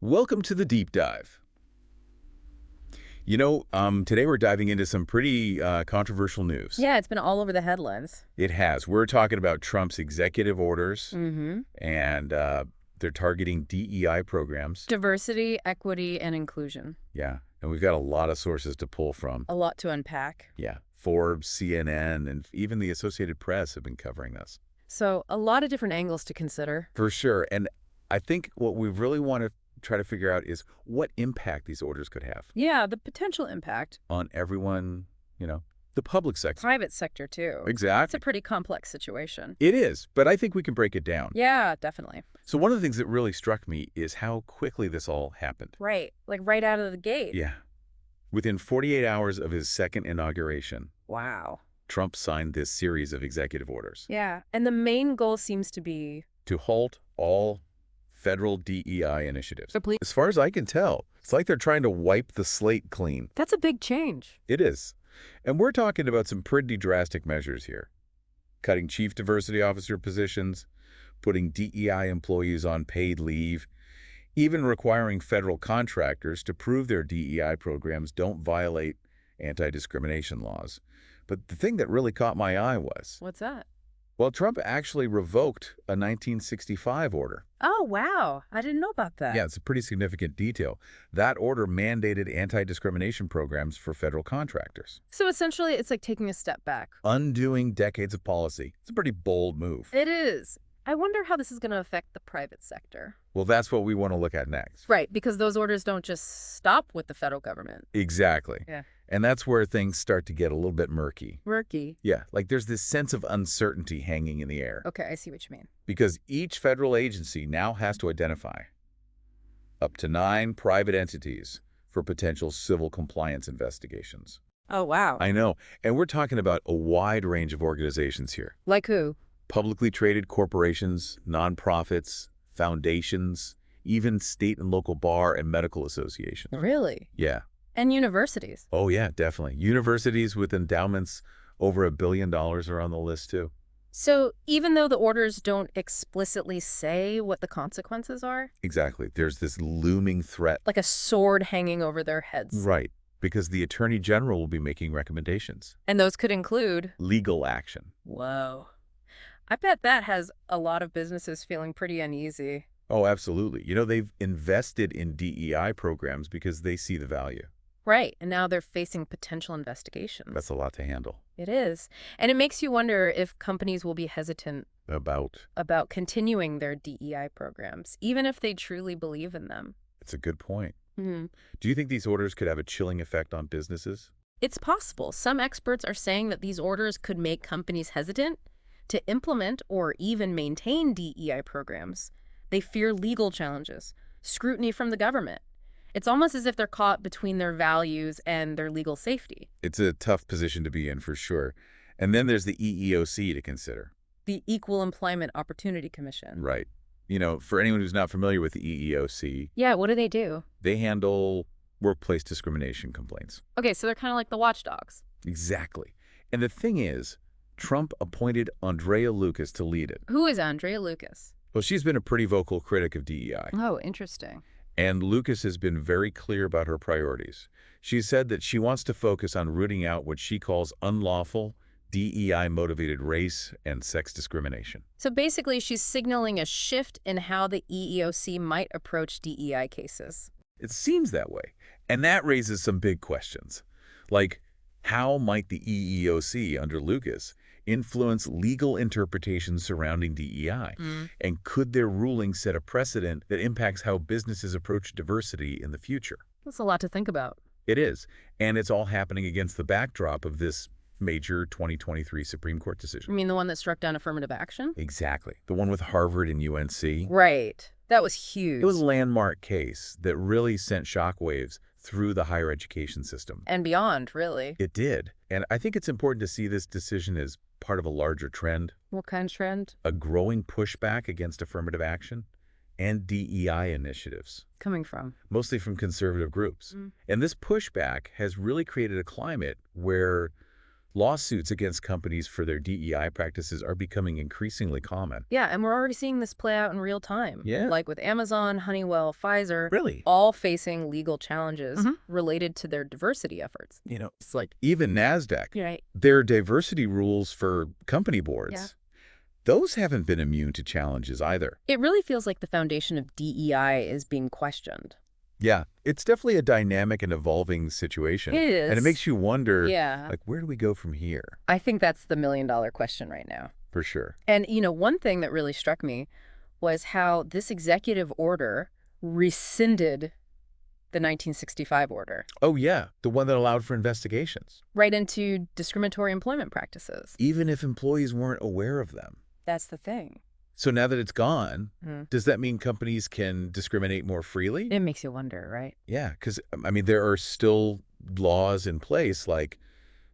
Welcome to the deep dive. Today we're diving into some pretty controversial news. Yeah, it's been all over the headlines. It has. We're talking about Trump's executive orders, Mm-hmm. and they're targeting DEI programs. Diversity, equity, and inclusion. Yeah, and we've got a lot of sources to pull from. A lot to unpack. Yeah, Forbes, CNN, and even the Associated Press have been covering this. So, a lot of different angles to consider. For sure. And I think what we really want to try to figure out is what impact these orders could have Yeah, the potential impact. on everyone, the public sector. Private sector, too. It's Exactly. a pretty complex situation. It is, but I think we can break it down. Yeah, definitely. So one of the things that really struck me is how quickly this all happened. Right. Like right out of the gate. Yeah. Within 48 hours of his second inauguration, Wow. Trump signed this series of executive orders Yeah. And the main goal seems to be to halt all federal DEI initiatives. So please. As far as I can tell, it's like they're trying to wipe the slate clean. That's a big change. It is. And we're talking about some pretty drastic measures here. Cutting chief diversity officer positions, putting DEI employees on paid leave, even requiring federal contractors to prove their DEI programs don't violate anti-discrimination laws. But the thing that really caught my eye was, What's that? well, Trump actually revoked a 1965 order. Oh, wow. I didn't know about that. Yeah, it's a pretty significant detail. That order mandated anti-discrimination programs for federal contractors, So essentially, it's like taking a step back. undoing decades of policy. It's a pretty bold move. It is. I wonder how this is going to affect the private sector. Well, that's what we want to look at next. Right, because those orders don't just stop with the federal government. Exactly. Yeah. And that's where things start to get a little bit murky. Murky. Yeah, like there's this sense of uncertainty hanging in the air Okay, I see what you mean. because each federal agency now has to identify up to 9 private entities for potential civil compliance investigations. Oh, wow. I know, and we're talking about a wide range of organizations here. Like who? Publicly traded corporations, nonprofits, foundations, even state and local bar and medical associations. Really? Yeah. And universities. Oh, yeah, definitely. Universities with endowments over $1 billion are on the list, too. So even though the orders don't explicitly say what the consequences are, Exactly. There's this looming threat. like a sword hanging over their heads. Right. Because the Attorney General will be making recommendations. And those could include... Legal action. Whoa. I bet that has a lot of businesses feeling pretty uneasy. Oh, absolutely. They've invested in DEI programs because they see the value. Right, and now they're facing potential investigations. That's a lot to handle. It is. And it makes you wonder if companies will be hesitant About. continuing their DEI programs, even if they truly believe in them. It's a good point. Hmm. Do you think these orders could have a chilling effect on businesses? It's possible. Some experts are saying that these orders could make companies hesitant to implement or even maintain DEI programs. They fear legal challenges, scrutiny from the government. It's almost as if they're caught between their values and their legal safety. It's a tough position to be in, for sure. And then there's the EEOC to consider. The Equal Employment Opportunity Commission. Right. For anyone who's not familiar with the EEOC, Yeah, what do they do? they handle workplace discrimination complaints. Okay, so they're kind of like the watchdogs. Exactly. And the thing is, Trump appointed Andrea Lucas to lead it. Who is Andrea Lucas? Well, she's been a pretty vocal critic of DEI. Oh, interesting. And Lucas has been very clear about her priorities. She said that she wants to focus on rooting out what she calls unlawful, DEI-motivated race and sex discrimination. So basically, she's signaling a shift in how the EEOC might approach DEI cases. It seems that way. And that raises some big questions. Like, how might the EEOC under Lucas influence legal interpretations surrounding DEI? And could their ruling set a precedent that impacts how businesses approach diversity in the future? That's a lot to think about. It is. And it's all happening against the backdrop of this major 2023 Supreme Court You decision. mean the one that struck down affirmative action? Exactly. The one with Harvard and UNC. Right. That was huge. It was a landmark case that really sent shockwaves through the higher education system. And beyond, really. It did. And I think it's important to see this decision as part of a larger trend, What kind of trend? a growing pushback against affirmative action and DEI initiatives, Coming from? mostly from conservative groups. And this pushback has really created a climate where Lawsuits against companies for their DEI practices are becoming increasingly common. Yeah, and we're already seeing this play out in real time. Yeah? Like with Amazon, Honeywell, Pfizer, Really? all facing legal challenges Mhm. related to their diversity efforts. It's like even NASDAQ, Right. their diversity rules for company boards, Yeah. those haven't been immune to challenges either. It really feels like the foundation of DEI is being questioned. Yeah, it's definitely a dynamic and evolving situation. It is. And it makes you wonder, Yeah. like, where do we go from here? I think that's the million-dollar question right now. For sure. And, one thing that really struck me was how this executive order rescinded the 1965 order Oh, yeah, the one that allowed for investigations, right into discriminatory employment practices. even if employees weren't aware of them. That's the thing. So now that it's gone, Mhm. does that mean companies can discriminate more freely? It makes you wonder, right? Yeah, because, I mean, there are still laws in place like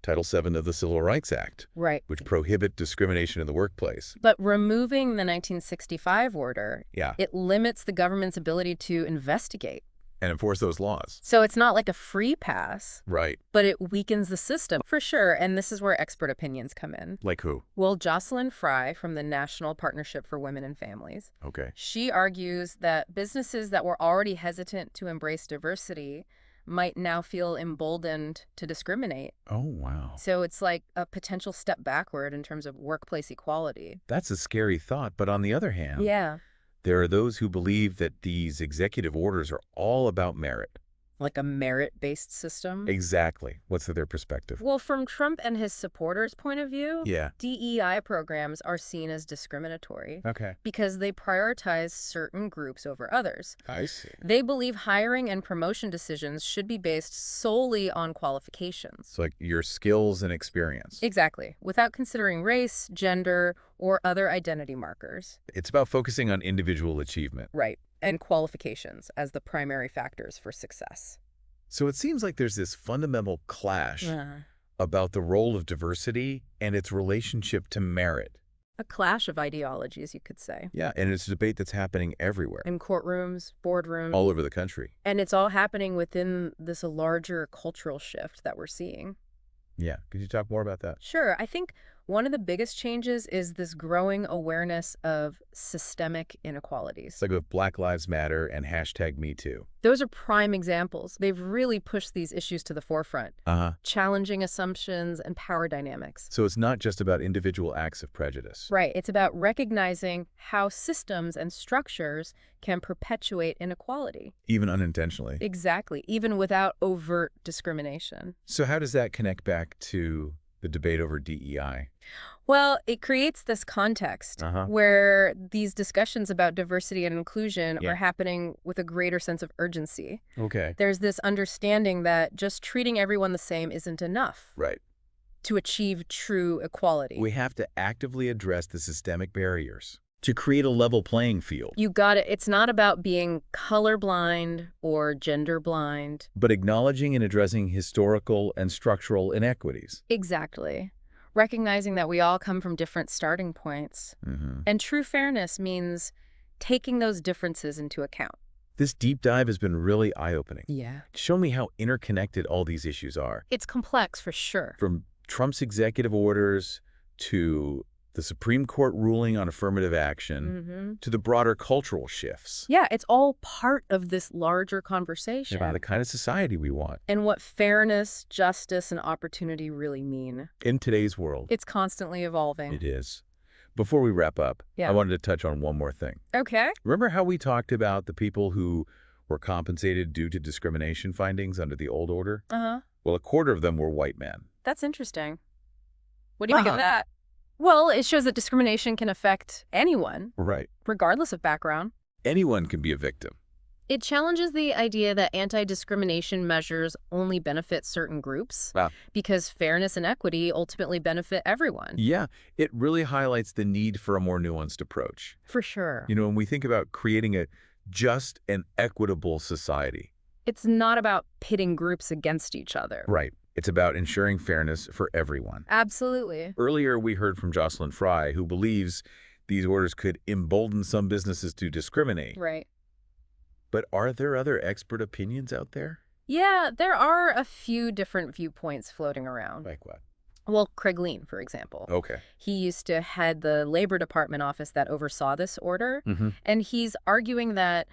Title VII of the Civil Rights Act, Right. which prohibit discrimination in the workplace. But removing the 1965 order, Yeah, it limits the government's ability to investigate. and enforce those laws. So it's not like a free pass, Right. but it weakens the system for sure. And this is where expert opinions come in. Like who? Well, Jocelyn Fry from the National Partnership for Women and Families, Okay. she argues that businesses that were already hesitant to embrace diversity might now feel emboldened to discriminate. Oh, wow. So it's like a potential step backward in terms of workplace equality. That's a scary thought. But on the other hand, Yeah. there are those who believe that these executive orders are all about merit. Like a merit-based system. Exactly. What's their perspective? Well, from Trump and his supporters' point of view, Yeah. DEI programs are seen as discriminatory Okay. because they prioritize certain groups over others. I see. They believe hiring and promotion decisions should be based solely on qualifications. So like your skills and experience. Exactly, without considering race, gender, or other identity markers. It's about focusing on individual achievement. Right, and qualifications as the primary factors for success. So it seems like there's this fundamental clash about the role of diversity and its relationship to merit. A clash of ideologies, you could say. Yeah, and it's a debate that's happening everywhere, In courtrooms, boardrooms. all over the country. And it's all happening within this larger cultural shift that we're seeing. Yeah. Could you talk more about that? Sure. I think one of the biggest changes is this growing awareness of systemic inequalities. It's like with Black Lives Matter and #MeToo. Those are prime examples. They've really pushed these issues to the forefront, Uh-huh. challenging assumptions and power dynamics. So it's not just about individual acts of prejudice. Right. It's about recognizing how systems and structures can perpetuate inequality. Even unintentionally. Exactly. Even without overt discrimination. So how does that connect back to the debate over DEI? Well, it creates this context where these discussions about diversity and inclusion Yeah. are happening with a greater sense of urgency. Okay. There's this understanding that just treating everyone the same isn't enough Right. to achieve true equality. We have to actively address the systemic barriers to create a level playing field, You got it. It's not about being colorblind or gender blind. but acknowledging and addressing historical and structural inequities. Exactly. Recognizing that we all come from different starting points. And true fairness means taking those differences into account. This deep dive has been really eye-opening. Yeah. Show me how interconnected all these issues are. It's complex for sure. From Trump's executive orders to the Supreme Court ruling on affirmative action to the broader cultural shifts Yeah, it's all part of this larger conversation. about the kind of society we want And what fairness, justice, and opportunity really mean. in today's world. It's constantly evolving. It is. Before we wrap up, Yeah. I wanted to touch on one more thing. Okay. Remember how we talked about the people who were compensated due to discrimination findings under the old order? Uh-huh. Well, a quarter of them were white men. That's interesting. What do you think of that? Well, it shows that discrimination can affect anyone, Right. regardless of background. Anyone can be a victim. It challenges the idea that anti-discrimination measures only benefit certain groups Wow. because fairness and equity ultimately benefit everyone. Yeah, it really highlights the need for a more nuanced approach. For sure. You know, when we think about creating a just and equitable society. It's not about pitting groups against each other. Right. It's about ensuring fairness for everyone. Absolutely. Earlier, we heard from Jocelyn Fry, who believes these orders could embolden some businesses to discriminate. Right. But are there other expert opinions out there? Yeah, there are a few different viewpoints floating around. Like what? Well, Craig Lean, for example. Okay. He used to head the Labor Department office that oversaw this order, Mm-hmm. and he's arguing that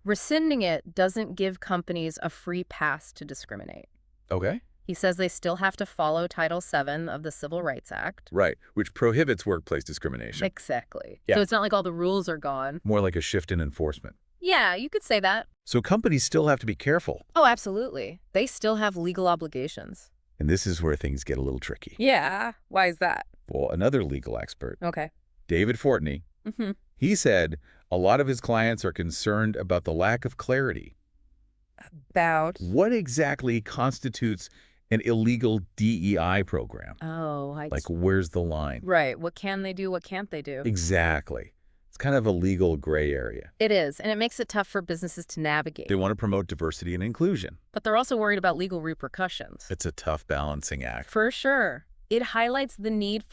rescinding it doesn't give companies a free pass to discriminate. Okay. He says they still have to follow Title VII of the Civil Rights Act. Right, which prohibits workplace discrimination. Exactly. Yeah. So it's not like all the rules are gone. More like a shift in enforcement. Yeah, you could say that. So companies still have to be careful. Oh, absolutely. They still have legal obligations. And this is where things get a little tricky. Yeah. Why is that? Well, another legal expert, Okay. David Fortney, Mm-hmm. he said a lot of his clients are concerned about the lack of clarity. About? What exactly constitutes an illegal DEI program? Oh, Like, where's the line? Right. What can they do? What can't they do? Exactly. It's kind of a legal gray area. It is, and it makes it tough for businesses to navigate. They want to promote diversity and inclusion. But they're also worried about legal repercussions. It's a tough balancing act. For sure. It highlights the need